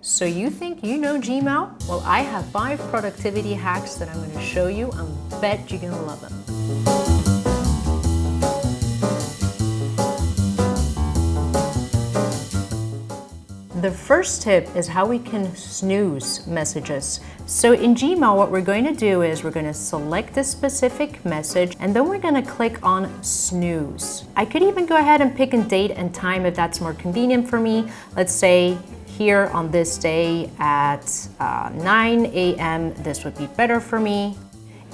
So you think you know Gmail? Well, I have 5 productivity hacks that I'm going to show you. I bet you're going to love them. The first tip is how we can snooze messages. So in Gmail, what we're going to do is we're going to select this specific message and then we're going to click on snooze. I could even go ahead and pick a date and time if that's more convenient for me. Let's say here on this day at 9 a.m. this would be better for me.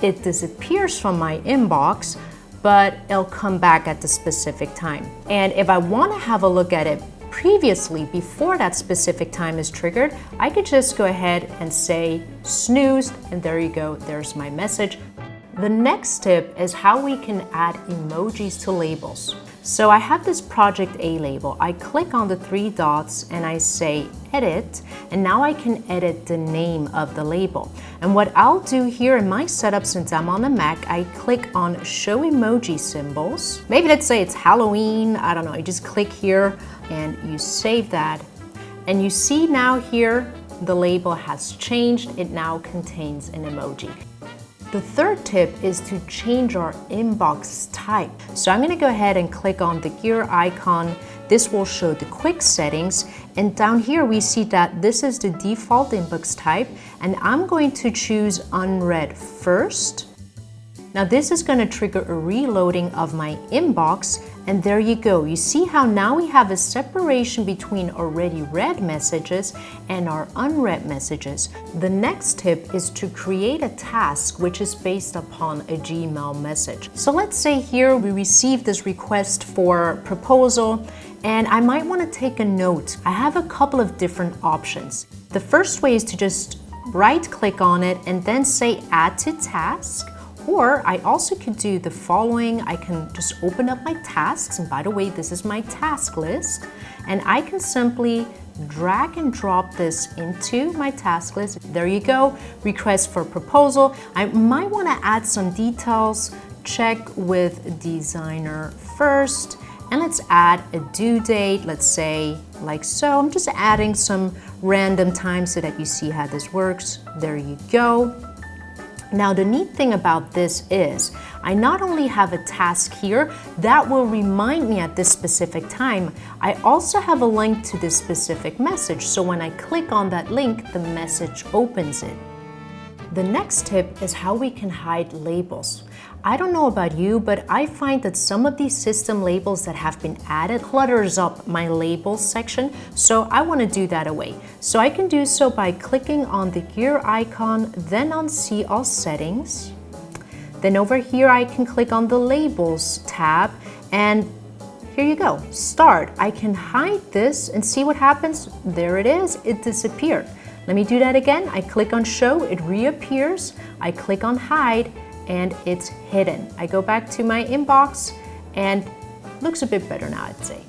It disappears from my inbox, but it'll come back at the specific time. And if I want to have a look at it previously, before that specific time is triggered, I could just go ahead and say snoozed, and there you go, there's my message. The next tip is how we can add emojis to labels. So I have this Project A label. I click on the 3 dots and I say edit, and now I can edit the name of the label. And what I'll do here in my setup, since I'm on the Mac, I click on show emoji symbols. Maybe let's say it's Halloween, I don't know, you just click here and you save that. And you see now here, the label has changed. It now contains an emoji. The third tip is to change our inbox type. So I'm going to go ahead and click on the gear icon. This will show the quick settings. And down here we see that this is the default inbox type. And I'm going to choose unread first. Now this is going to trigger a reloading of my inbox, and there you go. You see how now we have a separation between already read messages and our unread messages. The next tip is to create a task which is based upon a Gmail message. So let's say here we received this request for proposal, and I might want to take a note. I have a couple of different options. The first way is to just right click on it and then say add to task. Or I also could do the following. I can just open up my tasks, and by the way, this is my task list, and I can simply drag and drop this into my task list. There you go, request for proposal. I might want to add some details. Check with designer first, and let's add a due date, let's say like so. I'm just adding some random time so that you see how this works. There you go. Now the neat thing about this is I not only have a task here that will remind me at this specific time, I also have a link to this specific message. So when I click on that link, the message opens it. The next tip is how we can hide labels. I don't know about you, but I find that some of these system labels that have been added clutters up my labels section, so I want to do that away. So I can do so by clicking on the gear icon, then on See All Settings. Then over here I can click on the Labels tab, and here you go, Start. I can hide this and see what happens. There it is, it disappeared. Let me do that again. I click on Show, it reappears. I click on Hide, and it's hidden. I go back to my inbox and looks a bit better now, I'd say.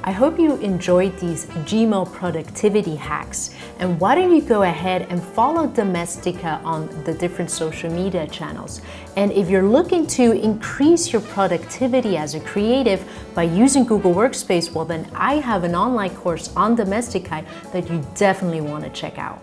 I hope you enjoyed these Gmail productivity hacks, and why don't you go ahead and follow Domestika on the different social media channels. And if you're looking to increase your productivity as a creative by using Google Workspace, well then I have an online course on Domestika that you definitely want to check out.